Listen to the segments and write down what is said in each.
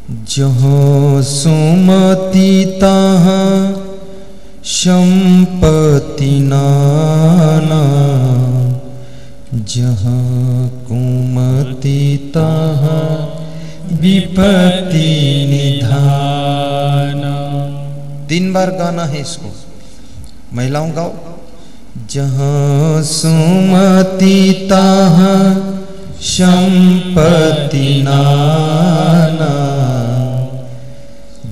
जहाँ सुमति तहाँ संपत्ति नाना, जहाँ कुमति तहाँ विपत्ति निधाना। 3 बार गाना है इसको, महिलाओं गाओ। जहाँ सुमति तहाँ संपत्ति नाना,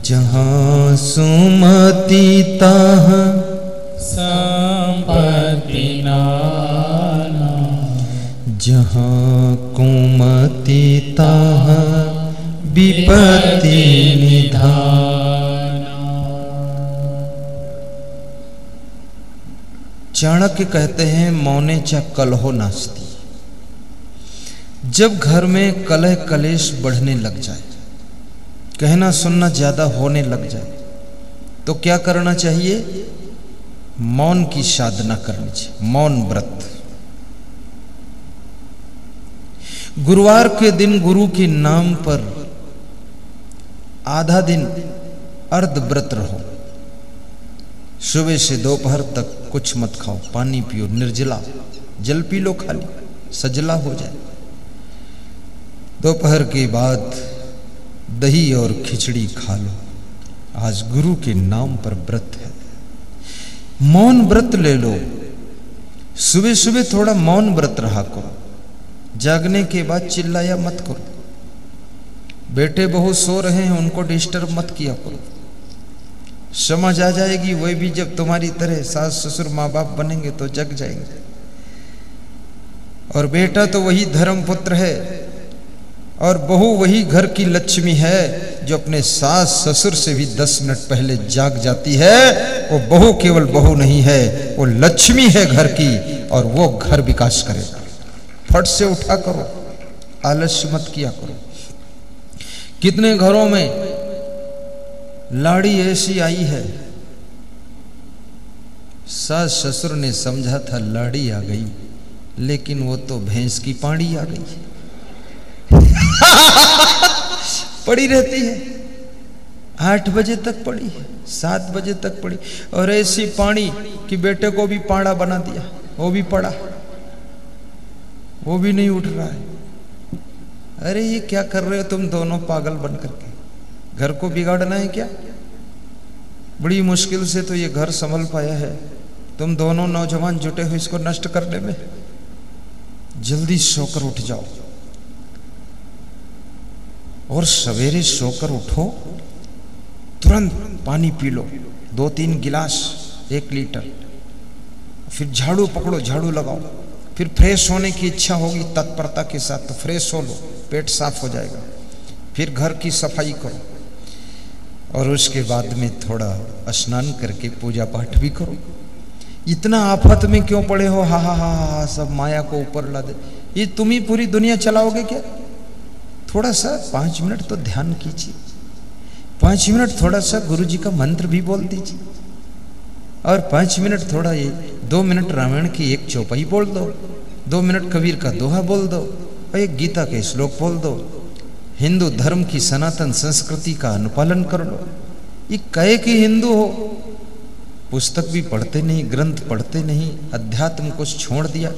जहाँ सुमति तहाँ संपत्ति नाना, जहाँ कुमति तहाँ विपत्ति निधाना। चाणक्य कहते हैं मौने च कलहो नास्ति। जब घर में कलह कलेश बढ़ने लग जाए, कहना सुनना ज्यादा होने लग जाए, तो क्या करना चाहिए? मौन की साधना करनी चाहिए, मौन व्रत। गुरुवार के दिन गुरु के नाम पर आधा दिन अर्ध व्रत रहो। सुबह से दोपहर तक कुछ मत खाओ, पानी पियो, निर्जला, जल पी लो खाली, सजला हो जाए। दोपहर के बाद दही और खिचड़ी खा लो। आज गुरु के नाम पर व्रत है, मौन व्रत ले लो। सुबह सुबह थोड़ा मौन व्रत रहा करो। जागने के बाद चिल्लाया मत करो। बेटे बहू सो रहे हैं, उनको डिस्टर्ब मत किया करो। समझ आ जाएगी, वही भी जब तुम्हारी तरह सास ससुर माँ बाप बनेंगे तो जग जाएंगे। और बेटा तो वही धर्म पुत्र है, और बहू वही घर की लक्ष्मी है जो अपने सास ससुर से भी 10 मिनट पहले जाग जाती है। वो बहू केवल बहू नहीं है, वो लक्ष्मी है घर की, और वो घर विकास करेगा। फट से उठा करो, आलस्य मत किया करो। कितने घरों में लाड़ी ऐसी आई है, सास ससुर ने समझा था लाड़ी आ गई, लेकिन वो तो भैंस की पाड़ी आ गई। पड़ी रहती है, 8 बजे तक पड़ी है, 7 बजे तक पड़ी, और ऐसी पानी कि बेटे को भी पाड़ा बना दिया, वो भी पड़ा, वो भी नहीं उठ रहा है। अरे ये क्या कर रहे हो तुम दोनों पागल बन करके? घर को बिगाड़ना है क्या? बड़ी मुश्किल से तो ये घर संभल पाया है, तुम दोनों नौजवान जुटे हो इसको नष्ट करने में। जल्दी सोकर उठ जाओ, और सवेरे सोकर उठो, तुरंत पानी पी लो, 2-3 गिलास 1 लीटर। फिर झाड़ू पकड़ो, झाड़ू लगाओ। फिर फ्रेश होने की इच्छा होगी तत्परता के साथ तो फ्रेश हो लो, पेट साफ हो जाएगा। फिर घर की सफाई करो, और उसके बाद में थोड़ा स्नान करके पूजा पाठ भी करो। इतना आफत में क्यों पड़े हो? हा हा हा हा, सब माया को ऊपर ला दे। ये तुम ही पूरी दुनिया चलाओगे क्या? थोड़ा सा 5 मिनट तो ध्यान कीजिए, 5 मिनट थोड़ा सा गुरु जी का मंत्र भी बोल दीजिए, और 5 मिनट थोड़ा ये 2 मिनट रामायण की 1 चौपाई बोल दो, 2 मिनट कबीर का दोहा बोल दो, और 1 गीता के श्लोक बोल दो। हिंदू धर्म की सनातन संस्कृति का अनुपालन कर लो। ये कहे कि हिंदू हो, पुस्तक भी पढ़ते नहीं, ग्रंथ पढ़ते नहीं, अध्यात्म को छोड़ दिया।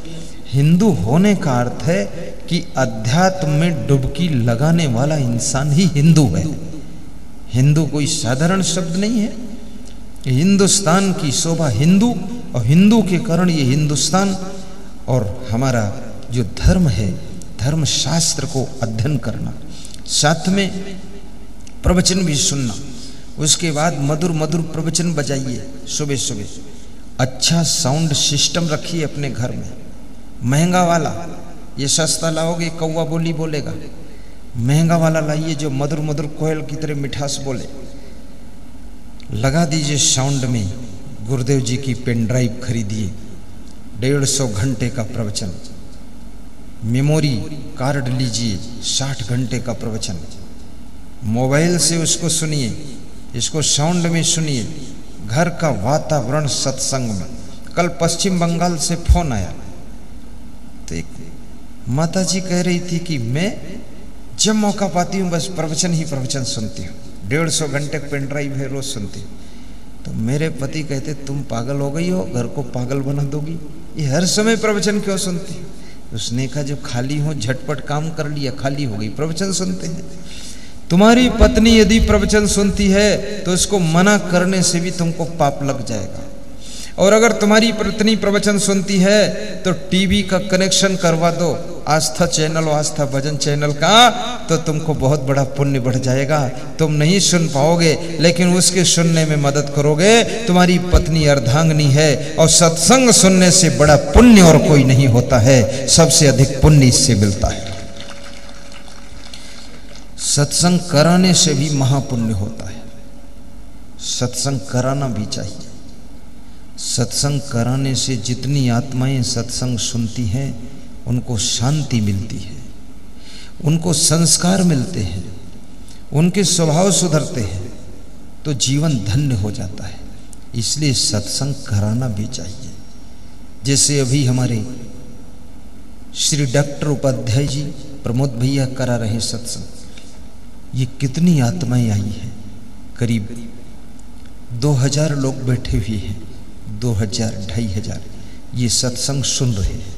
हिंदू होने का अर्थ है कि अध्यात्म में डुबकी लगाने वाला इंसान ही हिंदू है। हिंदू कोई साधारण शब्द नहीं है। हिंदुस्तान की शोभा हिंदू, और हिंदू के कारण ये हिंदुस्तान और हमारा जो धर्म है, धर्म शास्त्र को अध्ययन करना, साथ में प्रवचन भी सुनना। उसके बाद मधुर मधुर प्रवचन बजाइए सुबह सुबह। अच्छा साउंड सिस्टम रखिए अपने घर में, महंगा वाला। ये सस्ता लाओगे कौवा बोली बोलेगा, महंगा वाला लाइए जो मधुर मधुर कोयल की तरह मिठास बोले। लगा दीजिए साउंड में। गुरुदेव जी की पेन ड्राइव खरीदिए, 150 घंटे का प्रवचन। मेमोरी कार्ड लीजिए, 60 घंटे का प्रवचन। मोबाइल से उसको सुनिए, इसको साउंड में सुनिए। घर का वातावरण सत्संग में। कल पश्चिम बंगाल से फोन आया, तो एक माता जी कह रही थी कि मैं जब मौका पाती हूँ बस प्रवचन ही प्रवचन सुनती हूँ। 150 घंटे पेन ड्राइव है, रोज सुनती हूँ। तो मेरे पति कहते तुम पागल हो गई हो, घर को पागल बना दोगी, ये हर समय प्रवचन क्यों सुनती हो? उसने कहा जब खाली हो झटपट काम कर लिया, खाली हो गई, प्रवचन सुनते हैं। तुम्हारी पत्नी यदि प्रवचन सुनती है तो उसको मना करने से भी तुमको पाप लग जाएगा। और अगर तुम्हारी पत्नी प्रवचन सुनती है तो टीवी का कनेक्शन करवा दो, आस्था चैनल और आस्था भजन चैनल का, तो तुमको बहुत बड़ा पुण्य बढ़ जाएगा। तुम नहीं सुन पाओगे लेकिन उसके सुनने में मदद करोगे। तुम्हारी पत्नी अर्धांगिनी है और सत्संग सुनने से बड़ा पुण्य और कोई नहीं होता है, सबसे अधिक पुण्य इससे मिलता है। सत्संग कराने से भी महापुण्य होता है। सत्संग कराना भी चाहिए। सत्संग कराने से जितनी आत्माएं सत्संग सुनती हैं उनको शांति मिलती है, उनको संस्कार मिलते हैं, उनके स्वभाव सुधरते हैं, तो जीवन धन्य हो जाता है। इसलिए सत्संग कराना भी चाहिए। जैसे अभी हमारे श्री डॉक्टर उपाध्याय जी, प्रमोद भैया करा रहे सत्संग। ये कितनी आत्माएं आई हैं, करीब 2000 लोग बैठे हुए हैं, 2000 2500 ये सत्संग सुन रहे हैं।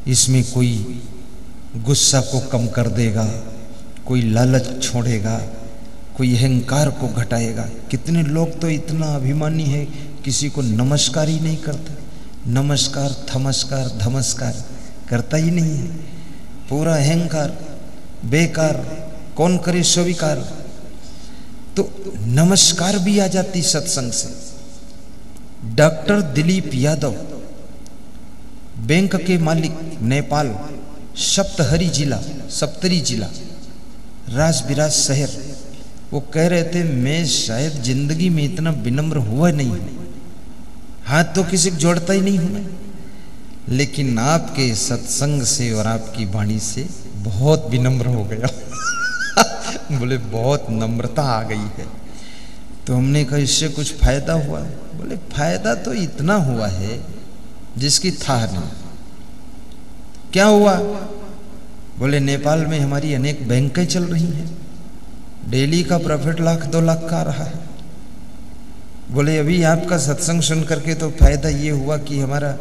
इसमें कोई गुस्सा को कम कर देगा, कोई लालच छोड़ेगा, कोई अहंकार को घटाएगा। कितने लोग तो इतना अभिमानी है किसी को नमस्कार ही नहीं करता, नमस्कार थमस्कार धमस्कार करता ही नहीं है। पूरा अहंकार, बेकार, कौन करे स्वीकार। तो नमस्कार भी आ जाती सत्संग से। डॉक्टर दिलीप यादव, बैंक के मालिक, नेपाल, सप्तरी जिला, राजबिराज शहर, वो कह रहे थे मैं शायद जिंदगी में इतना विनम्र हुआ नहीं हूं, हाथ तो किसी को जोड़ता ही नहीं हूं मैं, लेकिन आपके सत्संग से और आपकी वाणी से बहुत विनम्र हो गया। बोले बहुत नम्रता आ गई है। तो हमने कहा इससे कुछ फायदा हुआ? बोले फायदा तो इतना हुआ है जिसकी था नहीं। क्या हुआ? बोले नेपाल में हमारी अनेक बैंकें चल रही हैं, डेली का प्रॉफिट 1-2 लाख का आ रहा है। बोले अभी आपका सत्संग सुन करके तो फायदा ये हुआ कि हमारा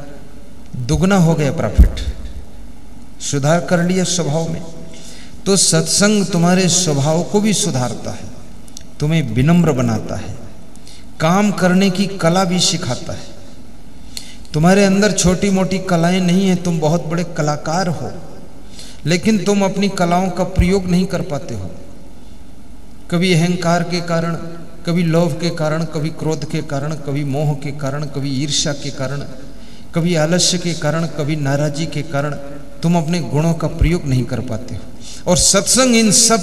दुगना हो गया प्रॉफिट, सुधार कर लिया स्वभाव में। तो सत्संग तुम्हारे स्वभाव को भी सुधारता है, तुम्हें विनम्र बनाता है, काम करने की कला भी सिखाता है। तुम्हारे अंदर छोटी मोटी कलाएं नहीं है, तुम बहुत बड़े कलाकार हो, लेकिन तुम अपनी कलाओं का प्रयोग नहीं कर पाते हो। कभी अहंकार के कारण, कभी लोभ के कारण, कभी क्रोध के कारण, कभी मोह के कारण, कभी ईर्ष्या के कारण, कभी आलस्य के कारण, कभी नाराजी के कारण तुम अपने गुणों का प्रयोग नहीं कर पाते हो। और सत्संग इन सब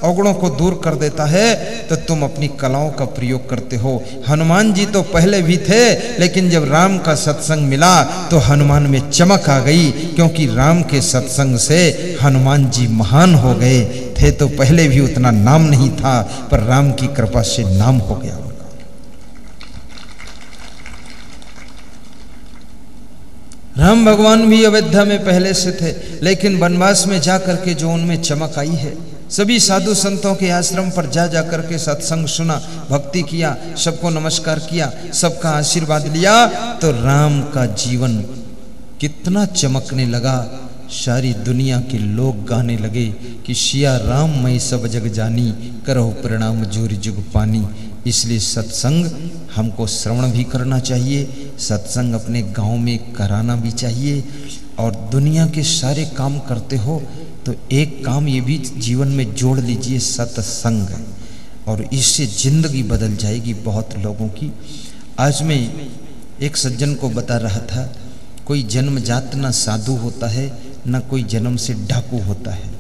अवगुणों को दूर कर देता है, तो तुम अपनी कलाओं का प्रयोग करते हो। हनुमान जी तो पहले भी थे, लेकिन जब राम का सत्संग मिला तो हनुमान में चमक आ गई, क्योंकि राम के सत्संग से हनुमान जी महान हो गए। थे तो पहले भी उतना नाम नहीं था, पर राम की कृपा से नाम हो गया उनका। राम भगवान भी अयोध्या में पहले से थे, लेकिन वनवास में जा करके जो उनमें चमक आई है, सभी साधु संतों के आश्रम पर जा जा करके सत्संग सुना, भक्ति किया, सबको नमस्कार किया, सबका आशीर्वाद लिया, तो राम का जीवन कितना चमकने लगा। सारी दुनिया के लोग गाने लगे कि सिया राम मैं सब जग जानी, करहो प्रणाम जोरी जुग पानी। इसलिए सत्संग हमको श्रवण भी करना चाहिए, सत्संग अपने गांव में कराना भी चाहिए। और दुनिया के सारे काम करते हो तो एक काम ये भी जीवन में जोड़ लीजिए, सत्संग, और इससे जिंदगी बदल जाएगी बहुत लोगों की। आज मैं एक सज्जन को बता रहा था, कोई जन्मजात ना साधु होता है, ना कोई जन्म से डाकू होता है।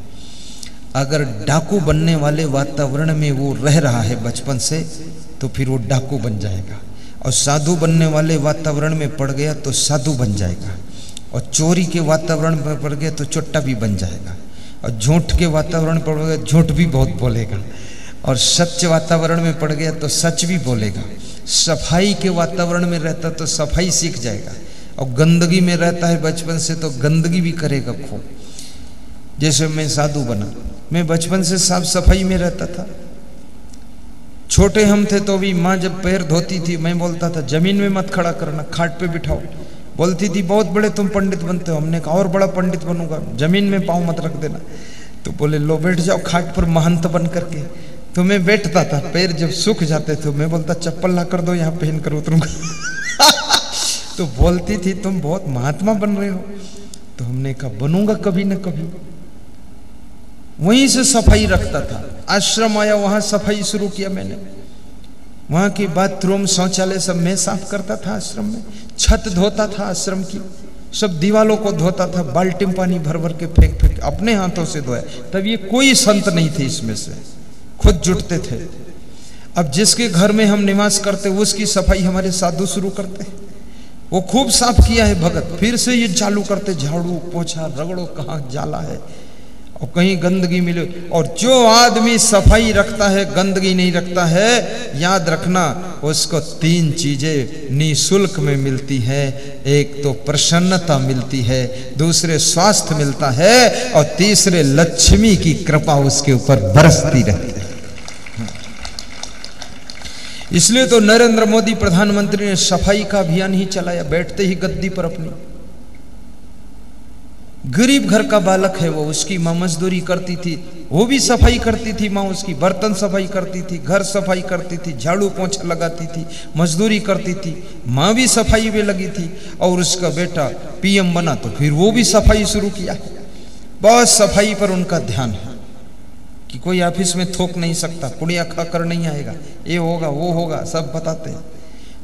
अगर डाकू बनने वाले वातावरण में वो रह रहा है बचपन से, तो फिर वो डाकू बन जाएगा, और साधु बनने वाले वातावरण में पड़ गया तो साधु बन जाएगा, और चोरी के वातावरण में पड़ गया तो चोट्टा भी बन जाएगा, और झूठ के वातावरण में पड़ गया झूठ भी बहुत बोलेगा, और सच्चे वातावरण में पड़ गया तो सच भी बोलेगा। सफाई के वातावरण में रहता तो सफाई सीख जाएगा, और गंदगी में रहता है बचपन से तो गंदगी भी करेगा खूब। जैसे मैं साधु बना, मैं बचपन से साफ सफाई में रहता था। छोटे हम थे तो भी माँ जब पैर धोती थी मैं बोलता था जमीन में मत खड़ा करना, खाट पे बिठाओ। बोलती थी बहुत बड़े तुम पंडित बनते हो। हमने कहा और बड़ा पंडित बनूंगा, जमीन में पाँव मत रख देना। तो बोले लो बैठ जाओ खाट पर महंत बन करके। तो मैं बैठता था, पैर जब सूख जाते थे मैं बोलता चप्पल ला कर दो, यहाँ पहन कर उतरूंगा। तो बोलती थी तुम बहुत महात्मा बन रहे हो। तो हमने कहा बनूंगा कभी न कभी। वहीं से सफाई रखता था। आश्रम आया, वहां सफाई शुरू किया मैंने। वहां की बाथरूम शौचालय सब मैं साफ करता था आश्रम में। छत धोता था आश्रम की, सब दीवालों को धोता था, बाल्टी में पानी भर भर के फेंक फेंक अपने हाथों से धोया। तब ये कोई संत नहीं थे इसमें से, खुद जुटते थे। अब जिसके घर में हम निवास करते उसकी सफाई हमारे साधु शुरू करते। वो खूब साफ किया है भगत, फिर से ये चालू करते, झाड़ू पोछा रगड़ो, कहाँ जाला है और कहीं गंदगी मिले। और जो आदमी सफाई रखता है गंदगी नहीं रखता है, याद रखना उसको 3 चीजें निःशुल्क में मिलती है। एक तो प्रसन्नता मिलती है, दूसरे स्वास्थ्य मिलता है और तीसरे लक्ष्मी की कृपा उसके ऊपर बरसती रहती है। इसलिए तो नरेंद्र मोदी प्रधानमंत्री ने सफाई का अभियान ही चलाया, बैठते ही गद्दी पर अपनी। गरीब घर का बालक है वो, उसकी माँ मजदूरी करती थी, वो भी सफाई करती थी। माँ उसकी बर्तन सफाई करती थी, घर सफाई करती थी, झाड़ू पोंछा लगाती थी, मजदूरी करती थी। माँ भी सफाई में लगी थी और उसका बेटा पीएम बना तो फिर वो भी सफाई शुरू किया। बहुत सफाई पर उनका ध्यान है कि कोई ऑफिस में थोक नहीं सकता, पुड़िया खाकर नहीं आएगा, ये होगा वो होगा, सब बताते हैं।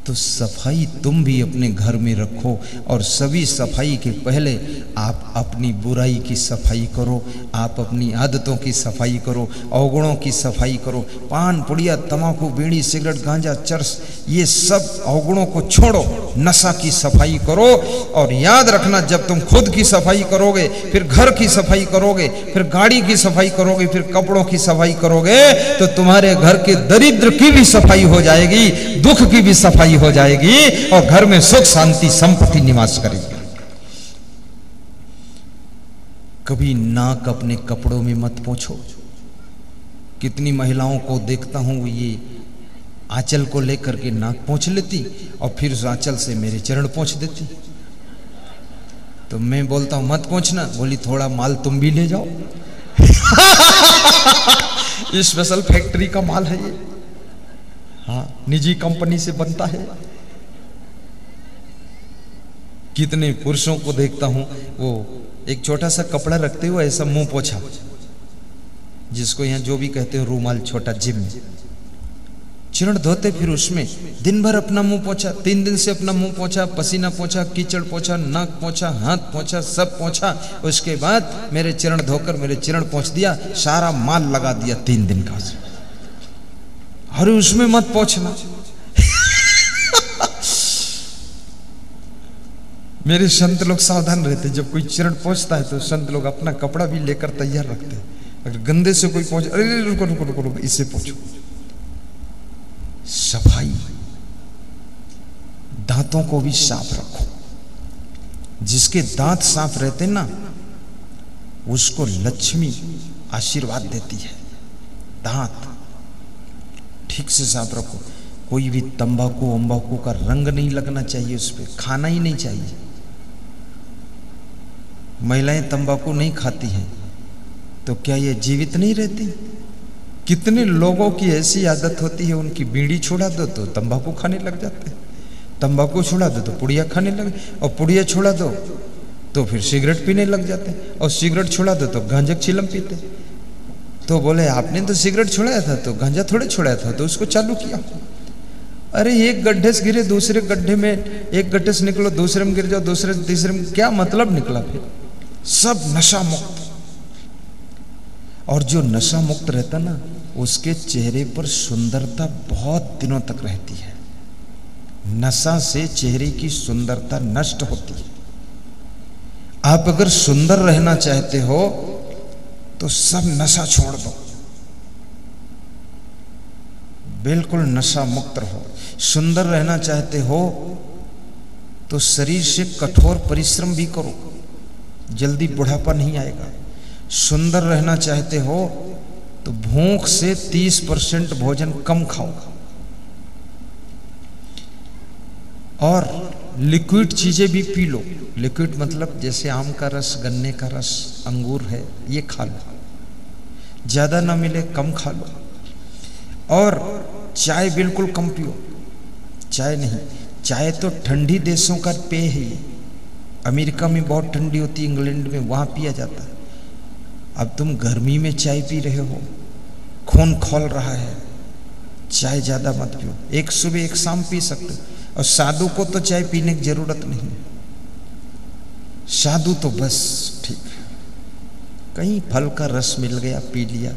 तो सफाई तुम भी अपने घर में रखो और सभी सफाई के पहले आप अपनी बुराई की सफाई करो, आप अपनी आदतों की सफाई करो, अवगुणों की सफाई करो। पान पुड़िया तंबाकू बीड़ी सिगरेट गांजा चरस ये सब अवगुणों को छोड़ो, नशा की सफाई करो। और याद रखना जब तुम खुद की सफाई करोगे, फिर घर की सफाई करोगे, फिर गाड़ी की सफाई करोगे, फिर कपड़ों की सफाई करोगे तो तुम्हारे घर के दरिद्र की भी सफाई हो जाएगी, दुख की भी सफाई हो जाएगी और घर में सुख शांति संपत्ति निवास करेगी। कभी नाक अपने कपड़ों में मत पोंछो। कितनी महिलाओं को देखता हूं ये आंचल को लेकर के नाक पोंछ लेती और फिर उस आंचल से मेरे चरण पोंछ देती। तो मैं बोलता हूं मत पोंछना, बोली थोड़ा माल तुम भी ले जाओ। स्पेशल फैक्ट्री का माल है ये, हाँ निजी कंपनी से बनता है। कितने पुरुषों को देखता हूं वो एक छोटा सा कपड़ा रखते हुए ऐसा मुंह पोछा, जिसको यहां जो भी कहते हैं रूमाल, छोटा जिम में चरण धोते, फिर उसमें दिन भर अपना मुंह पोछा, 3 दिन से अपना मुंह पोछा, पसीना पोछा, कीचड़ पोछा, नाक पोछा, हाथ पोछा, सब पोछा। उसके बाद मेरे चरण धोकर मेरे चरण पोंछ दिया, सारा माल लगा दिया 3 दिन का। अरे उसमें मत पोंछना। मेरे संत लोग सावधान रहते, जब कोई चरण पोंछता है तो संत लोग अपना कपड़ा भी लेकर तैयार रखते। अगर गंदे से कोई पोंछ, अरे रुको रुको रुको रुको, इससे पोंछो। सफाई, दांतों को भी साफ रखो। जिसके दांत साफ रहते ना उसको लक्ष्मी आशीर्वाद देती है। दांत ठीक से साफ रखो। कोई भी तंबाकू वंबाकू का रंग नहीं लगना चाहिए उस पर, खाना ही नहीं चाहिए। महिलाएं तंबाकू नहीं खाती हैं तो क्या ये जीवित नहीं रहती? कितने लोगों की ऐसी आदत होती है, उनकी बीड़ी छोड़ा दो तो तंबाकू खाने लग जाते हैं, तंबाकू छोड़ा दो तो पुड़िया खाने लगे, और पुड़िया छोड़ा दो तो फिर सिगरेट पीने लग जाते हैं, और सिगरेट छोड़ा दो तो गांजा चिलम पीते। तो बोले आपने तो सिगरेट छोड़ाया था तो गांजा थोड़े छोड़ाया था, तो उसको चालू किया। अरे एक गड्ढे से गिरे दूसरे गड्ढे में, एक गड्ढे से निकलो दूसरे में गिर जाओ, दूसरे से तीसरे में, क्या मतलब निकला? फिर सब नशा मुक्त। और जो नशा मुक्त रहता ना उसके चेहरे पर सुंदरता बहुत दिनों तक रहती है। नशा से चेहरे की सुंदरता नष्ट होती है। आप अगर सुंदर रहना चाहते हो तो सब नशा छोड़ दो, बिल्कुल नशा मुक्त रहो। सुंदर रहना चाहते हो तो शरीर से कठोर परिश्रम भी करो, जल्दी बुढ़ापा नहीं आएगा। सुंदर रहना चाहते हो तो भूख से 30% भोजन कम खाओ और लिक्विड चीजें भी पी लो। लिक्विड मतलब जैसे आम का रस, गन्ने का रस, अंगूर है, ये खा लो। ज्यादा ना मिले कम खा लो। और चाय बिल्कुल कम पियो। चाय नहीं, चाय तो ठंडी देशों का पेय है ये। अमेरिका में बहुत ठंडी होती है, इंग्लैंड में, वहां पिया जाता है। अब तुम गर्मी में चाय पी रहे हो, खून खौल रहा है, चाय ज्यादा मत पियो। एक सुबह एक शाम पी सकते हो। और साधु को तो चाय पीने की जरूरत नहीं। साधु तो बस ठीक है, कहीं फल का रस मिल गया पी लिया,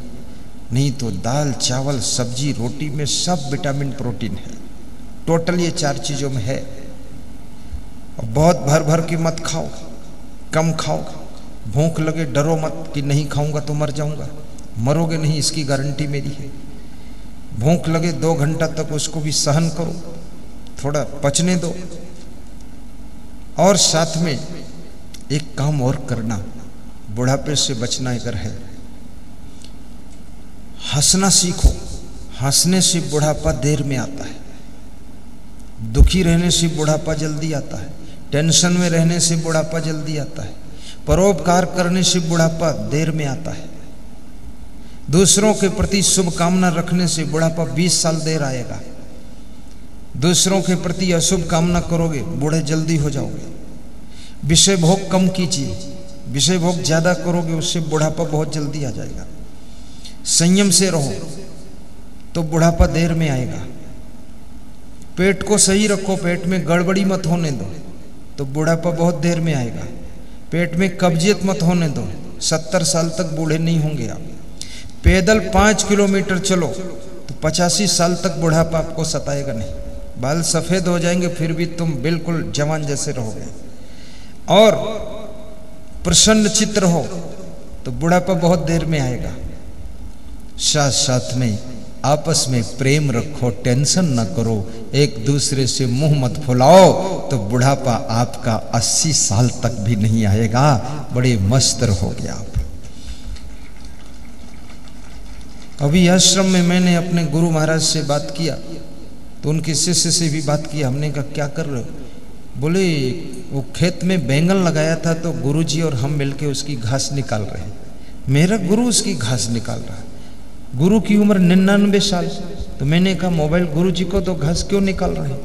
नहीं तो दाल चावल सब्जी रोटी में सब विटामिन प्रोटीन है। टोटल ये 4 चीजों में है। और बहुत भर भर के मत खाओ, कम खाओ। भूख लगे डरो मत कि नहीं खाऊंगा तो मर जाऊंगा। मरोगे नहीं, इसकी गारंटी मेरी है। भूख लगे 2 घंटा तक उसको भी सहन करो, थोड़ा पचने दो। और साथ में एक काम और करना, बुढ़ापे से बचना अगर है, हंसना सीखो। हंसने से बुढ़ापा देर में आता है। दुखी रहने से बुढ़ापा जल्दी आता है। टेंशन में रहने से बुढ़ापा जल्दी आता है। परोपकार करने से बुढ़ापा देर में आता है। दूसरों के प्रति शुभ कामना रखने से बुढ़ापा 20 साल देर आएगा। दूसरों के प्रति अशुभ कामना करोगे, बूढ़े जल्दी हो जाओगे। विषय भोग कम कीजिए। विषय भोग ज्यादा करोगे, उससे बुढ़ापा बहुत जल्दी आ जाएगा। संयम से रहो तो बुढ़ापा देर में आएगा। पेट को सही रखो, पेट में गड़बड़ी मत होने दो तो बुढ़ापा बहुत देर में आएगा। पेट में कब्जियत मत होने दो, 70 साल तक बूढ़े नहीं होंगे आप। पैदल 5 किलोमीटर चलो तो 85 साल तक बुढ़ापा आपको सताएगा नहीं। बाल सफेद हो जाएंगे फिर भी तुम बिल्कुल जवान जैसे रहोगे। और प्रसन्न चित्त रहो तो बुढ़ापा बहुत देर में आएगा। साथ साथ में आपस में प्रेम रखो, टेंशन न करो, एक दूसरे से मुंह मत फुलाओ तो बुढ़ापा आपका 80 साल तक भी नहीं आएगा। बड़े मस्त रहोगे आप। अभी आश्रम में मैंने अपने गुरु महाराज से बात किया तो उनके शिष्य से भी बात किया। हमने कहा क्या कर रहे हो? बोले वो खेत में बैंगन लगाया था तो गुरुजी और हम मिलके उसकी घास निकाल रहे हैं। मेरा गुरु उसकी घास निकाल रहा है। गुरु की उम्र 99 साल। तो मैंने कहा मोबाइल गुरुजी को तो घास क्यों निकाल रहे हैं?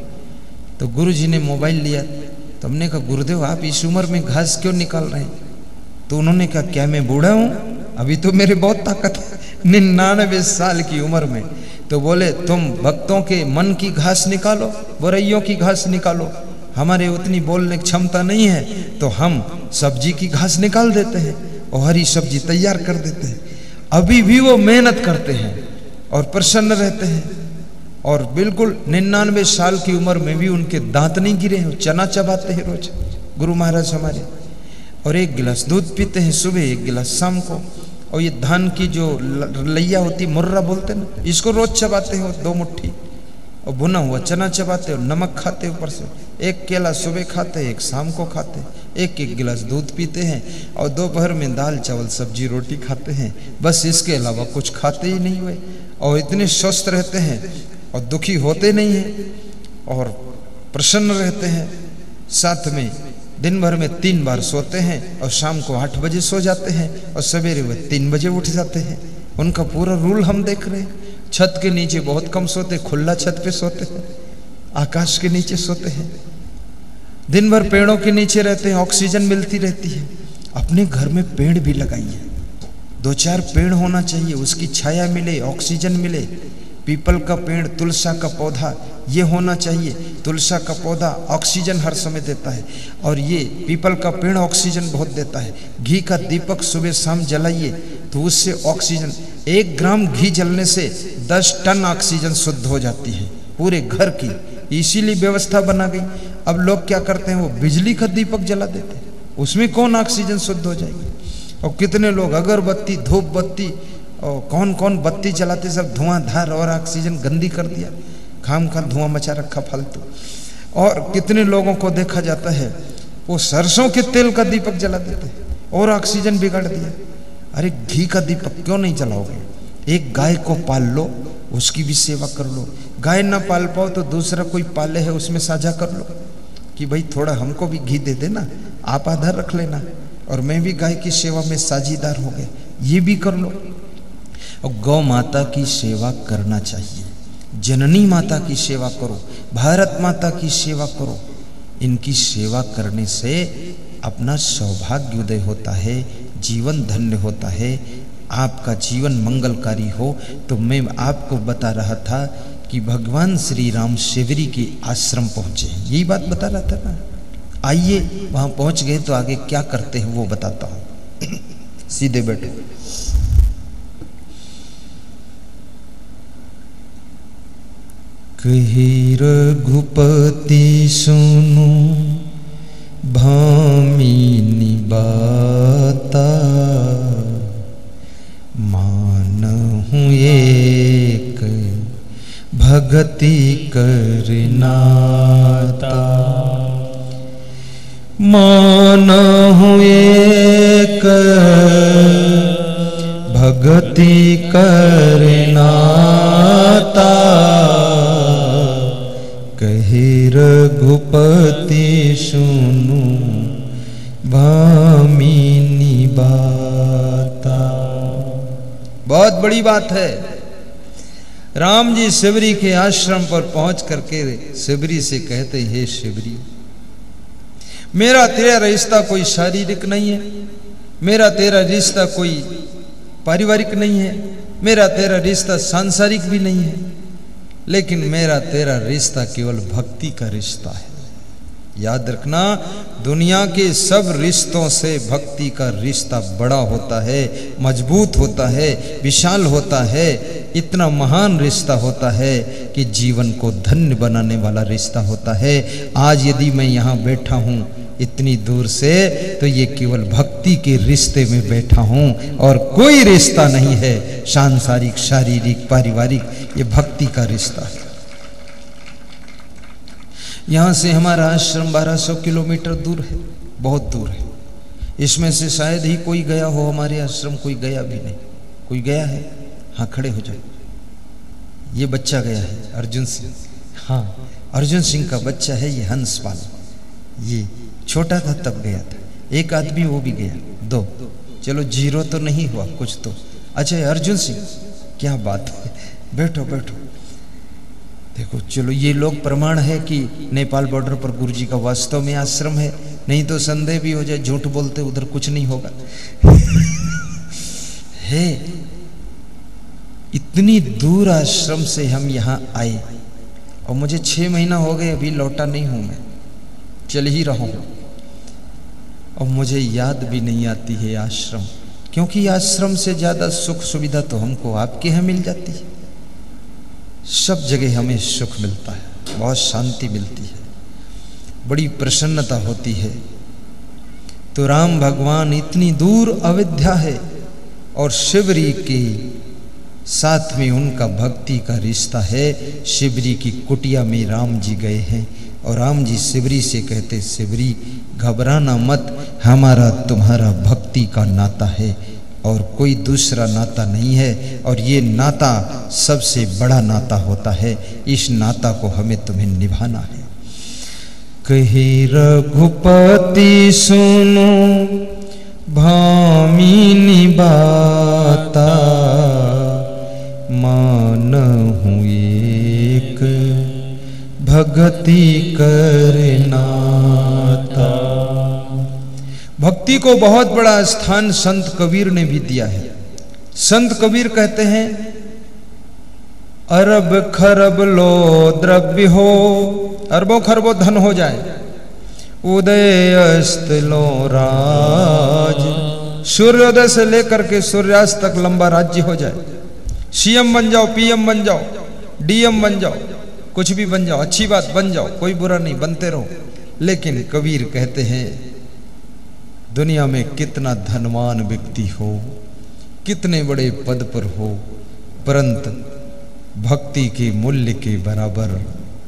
तो गुरुजी ने मोबाइल लिया तो हमने कहा गुरुदेव आप इस उम्र में घास क्यों निकाल रहे हैं? तो उन्होंने कहा क्या मैं बूढ़ा हूं? अभी तो मेरे बहुत ताकत है 99 साल की उम्र में। तो बोले तुम भक्तों के मन की घास निकालो, बुराइयों की घास निकालो। हमारे उतनी बोलने की क्षमता नहीं है तो हम सब्जी की घास निकाल देते हैं और हरी सब्जी तैयार कर देते हैं। अभी भी वो मेहनत करते हैं और प्रसन्न रहते हैं। और बिल्कुल 99 साल की उम्र में भी उनके दांत नहीं गिरे हैं। चना चबाते हैं रोज गुरु महाराज हमारे। और 1 गिलास दूध पीते हैं सुबह, 1 गिलास शाम को। और ये धान की जो लैया होती, मुर्रा बोलते ना, इसको रोज चबाते हो 2 मुट्ठी। और भुना हुआ चना चबाते हो, नमक खाते ऊपर से। 1 केला सुबह खाते, 1 शाम को खाते, 1 गिलास दूध पीते हैं। और दोपहर में दाल चावल सब्जी रोटी खाते हैं। बस इसके अलावा कुछ खाते ही नहीं हुए। और इतने स्वस्थ रहते हैं और दुखी होते नहीं हैं और प्रसन्न रहते हैं। साथ में दिन भर में 3 बार सोते हैं और शाम को 8 बजे सो जाते हैं और सवेरे वे 3 बजे उठ जाते हैं। उनका पूरा रूल हम देख रहे हैं। छत के नीचे बहुत कम सोते, खुला छत पे सोते हैं, आकाश के नीचे सोते हैं। दिन भर पेड़ों के नीचे रहते हैं, ऑक्सीजन मिलती रहती है। अपने घर में पेड़ भी लगाइए, 2-4 पेड़ होना चाहिए, उसकी छाया मिले, ऑक्सीजन मिले। पीपल का पेड़, तुलसा का पौधा ये होना चाहिए। तुलसा का पौधा ऑक्सीजन हर समय देता है और ये पीपल का पेड़ ऑक्सीजन बहुत देता है। घी का दीपक सुबह शाम जलाइए तो उससे ऑक्सीजन, 1 ग्राम घी जलने से 10 टन ऑक्सीजन शुद्ध हो जाती है पूरे घर की। इसीलिए व्यवस्था बना गई। अब लोग क्या करते हैं, वो बिजली का दीपक जला देते हैं, उसमें कौन ऑक्सीजन शुद्ध हो जाएगी। और कितने लोग अगरबत्ती, धूप बत्ती और कौन कौन बत्ती जलाते, सब धुआंधार और ऑक्सीजन गंदी कर दिया। खाम खा धुआं मचा रखा फालतू। और कितने लोगों को देखा जाता है वो सरसों के तेल का दीपक जला देते हैं और ऑक्सीजन बिगाड़ दिया। अरे घी का दीपक क्यों नहीं जलाओगे? एक गाय को पाल लो, उसकी भी सेवा कर लो। गाय ना पाल पाओ तो दूसरा कोई पाले है, उसमें साझा कर लो कि भाई थोड़ा हमको भी घी दे देना, आप आधा रख लेना और मैं भी गाय की सेवा में साझीदार हो गए, ये भी कर लो। और गौ माता की सेवा करना चाहिए, जननी माता की सेवा करो, भारत माता की सेवा करो। इनकी सेवा करने से अपना सौभाग्य उदय होता है, जीवन धन्य होता है, आपका जीवन मंगलकारी हो। तो मैं आपको बता रहा था कि भगवान श्री राम शिवरी के आश्रम पहुंचे, यही बात बता रहा था ना। आइए वहां पहुंच गए तो आगे क्या करते हैं वो बताता हूं। सीधे बैठे। कही रघुपति सुनो भामिनी बाता, मानहु एक भगति करनाता, मानहु एक भगति करनाता, कहे रघुपति सुनु भामिनी बाता। बहुत बड़ी बात है। राम जी शिवरी के आश्रम पर पहुंच करके शिवरी से कहते, हे शिवरी, मेरा तेरा रिश्ता कोई शारीरिक नहीं है, मेरा तेरा रिश्ता कोई पारिवारिक नहीं है, मेरा तेरा रिश्ता सांसारिक भी नहीं है, लेकिन मेरा तेरा रिश्ता केवल भक्ति का रिश्ता है। याद रखना, दुनिया के सब रिश्तों से भक्ति का रिश्ता बड़ा होता है, मजबूत होता है, विशाल होता है, इतना महान रिश्ता होता है कि जीवन को धन्य बनाने वाला रिश्ता होता है। आज यदि मैं यहाँ बैठा हूँ इतनी दूर से, तो ये केवल भक्ति के रिश्ते में बैठा हूँ और कोई रिश्ता नहीं है सांसारिक, शारीरिक, पारिवारिक, ये भक्ति का रिश्ता है। यहाँ से हमारा आश्रम 1200 किलोमीटर दूर है, बहुत दूर है। इसमें से शायद ही कोई गया हो हमारे आश्रम, कोई गया भी नहीं। कोई गया है? हाँ, खड़े हो जाओ। ये बच्चा गया है, अर्जुन सिंह। हाँ, अर्जुन सिंह का बच्चा है ये हंसपाल। ये छोटा था तब गया था। एक आदमी वो भी गया, 2। चलो 0 तो नहीं हुआ, कुछ तो। अच्छा अर्जुन सिंह, क्या बात है, बैठो बैठो। देखो, चलो ये लोग प्रमाण है कि नेपाल बॉर्डर पर गुरु जी का वास्तव में आश्रम है, नहीं तो संदेह भी हो जाए, झूठ बोलते उधर कुछ नहीं होगा। है, इतनी दूर आश्रम से हम यहाँ आए और मुझे 6 महीना हो गए, अभी लौटा नहीं हूं मैं, चल ही रहा हूं। और मुझे याद भी नहीं आती है आश्रम, क्योंकि आश्रम से ज्यादा सुख सुविधा तो हमको आपके यहाँ मिल जाती है। सब जगह हमें सुख मिलता है, बहुत शांति मिलती है, बड़ी प्रसन्नता होती है। तो राम भगवान इतनी दूर अयोध्या है और शिवरी के साथ में उनका भक्ति का रिश्ता है। शिवरी की कुटिया में राम जी गए हैं और राम जी शिवरी से कहते, शिवरी घबराना मत, हमारा तुम्हारा भक्ति का नाता है और कोई दूसरा नाता नहीं है, और ये नाता सबसे बड़ा नाता होता है। इस नाता को हमें तुम्हें निभाना है। कहे रघुपति सुनो भामिनी बाता, मानहु एक भक्ति करनाता। भक्ति को बहुत बड़ा स्थान संत कबीर ने भी दिया है। संत कबीर कहते हैं, अरब खरब लो द्रव्य हो, अरबों खरबों धन हो जाए, उदय अस्त लो राज, सूर्योदय से लेकर के सूर्यास्त तक लंबा राज्य हो जाए, सीएम बन जाओ, पीएम बन जाओ, डीएम बन जाओ, कुछ भी बन जाओ, अच्छी बात बन जाओ, कोई बुरा नहीं, बनते रहो। लेकिन कबीर कहते हैं, दुनिया में कितना धनवान व्यक्ति हो, कितने बड़े पद पर हो, परंतु भक्ति के मूल्य के बराबर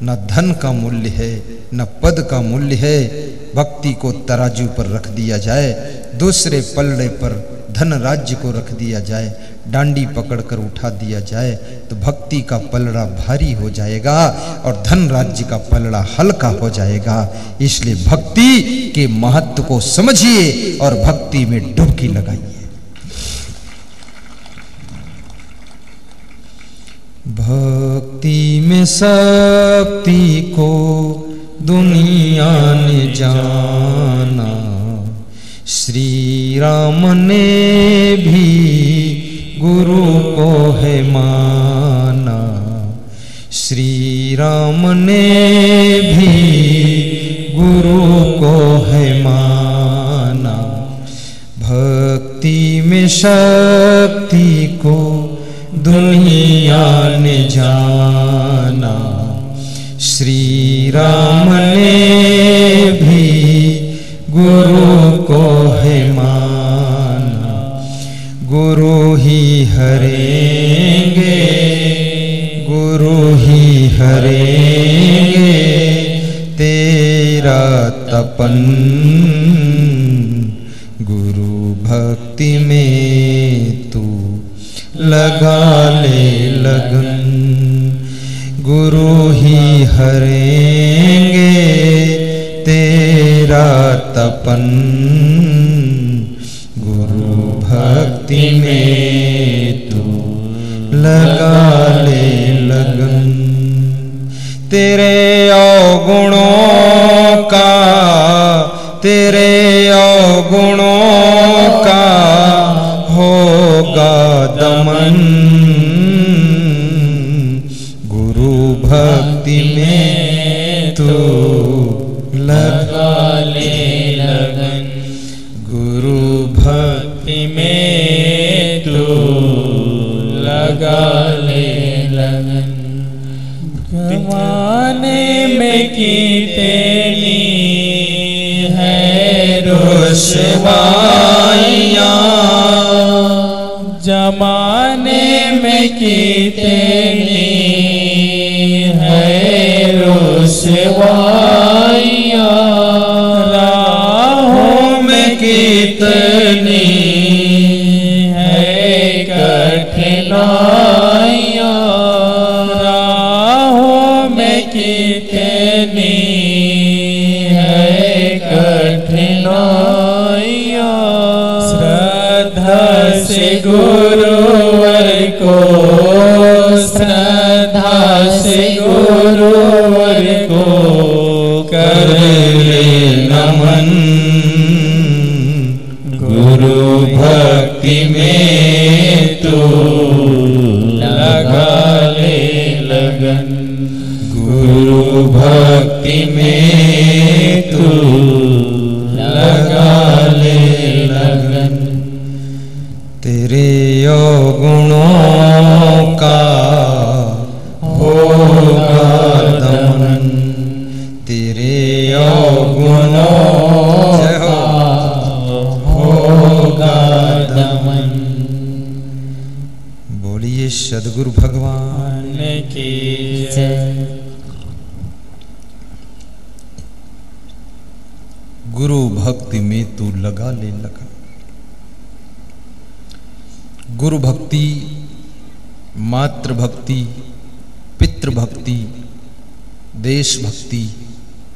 न धन का मूल्य है, न पद का मूल्य है। भक्ति को तराजू पर रख दिया जाए, दूसरे पल्ले पर धन राज्य को रख दिया जाए, डांडी पकड़कर उठा दिया जाए तो भक्ति का पलड़ा भारी हो जाएगा और धन राज्य का पलड़ा हल्का हो जाएगा। इसलिए भक्ति के महत्व को समझिए और भक्ति में डुबकी लगाइए। भक्ति में शक्ति को दुनिया ने जाना, श्री राम ने भी गुरु को है माना, श्री राम ने भी गुरु को है माना। भक्ति में शक्ति को दुनिया ने जाना, श्री राम ने भी गुरु को है माना। गुरु ही हरेंगे, गुरु ही हरेंगे तेरा तपन, गुरु भक्ति में तू लगा ले लगन। गुरु ही हरेंगे तेरा तपन, गुरु भक्ति में तू लगा ले लगन। तेरे अवगुणों का, तेरे अवगुणों का होगा दमन, गुरु भक्ति में तू लगा ले लगन। गुरु भक्ति में तू लगा ले लगन। जमाने में कितनी है रुसवाइयाँ, जमाने में कितनी है रुसवाइयाँ, राहों में कितनी है कठिनाइयाँ, राहों में कितनी है कठिनाइयाँ। श्रद्धा से गुरुवर को, श्रद्धा से गुरुवर को कर ले नमन, गुरु भक्ति में तू लगा ले लगन। गुरु भक्ति में तू लगा ले लगन। तेरे अवगुणों का होगा दमन, तेरे अवगुणों का होगा दमन। बोलिए सद्गुरु भगवान की जय। गुरु भक्ति में तू लगा ले लगन। गुरु भक्ति, मातृ भक्ति, पितृ भक्ति, देश भक्ति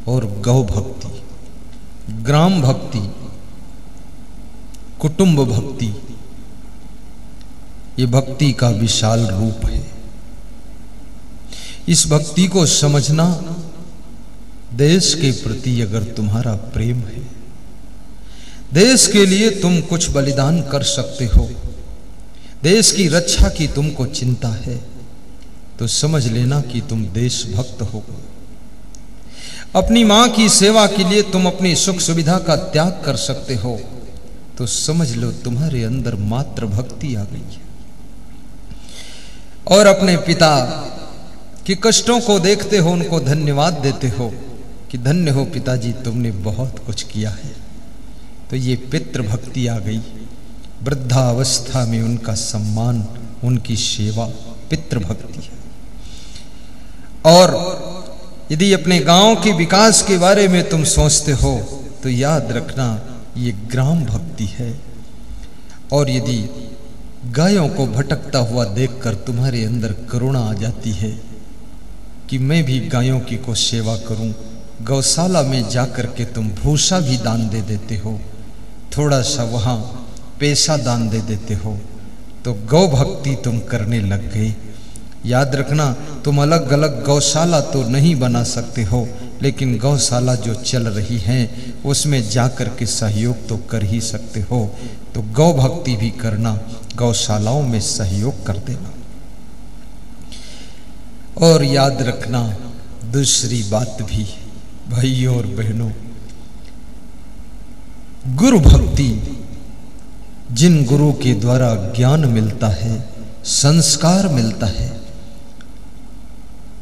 और गौ भक्ति, ग्राम भक्ति, कुटुंब भक्ति, ये भक्ति का विशाल रूप है। इस भक्ति को समझना, देश के प्रति अगर तुम्हारा प्रेम है, देश के लिए तुम कुछ बलिदान कर सकते हो, देश की रक्षा की तुमको चिंता है, तो समझ लेना कि तुम देशभक्त हो। अपनी मां की सेवा के लिए तुम अपनी सुख सुविधा का त्याग कर सकते हो, तो समझ लो तुम्हारे अंदर मातृ भक्ति आ गई है। और अपने पिता के कष्टों को देखते हो, उनको धन्यवाद देते हो कि धन्य हो पिताजी, तुमने बहुत कुछ किया है, तो ये पितृ भक्ति आ गई। वृद्धावस्था में उनका सम्मान, उनकी सेवा पितृ भक्ति है। और यदि अपने गांव के विकास के बारे में तुम सोचते हो, तो याद रखना ये ग्राम भक्ति है। और यदि गायों को भटकता हुआ देखकर तुम्हारे अंदर करुणा आ जाती है कि मैं भी गायों की को सेवा करूं, गौशाला में जाकर के तुम भूसा भी दान दे देते हो, थोड़ा सा वहाँ पैसा दान दे देते हो, तो गौ भक्ति तुम करने लग गए। याद रखना, तुम अलग अलग गौशाला तो नहीं बना सकते हो, लेकिन गौशाला जो चल रही है उसमें जाकर के सहयोग तो कर ही सकते हो। तो गौ भक्ति भी करना, गौशालाओं में सहयोग कर देना। और याद रखना दूसरी बात भी, भाइयों और बहनों, गुरु भक्ति, जिन गुरु के द्वारा ज्ञान मिलता है, संस्कार मिलता है,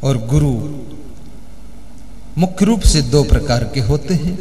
और गुरु मुख्य रूप से दो प्रकार के होते हैं।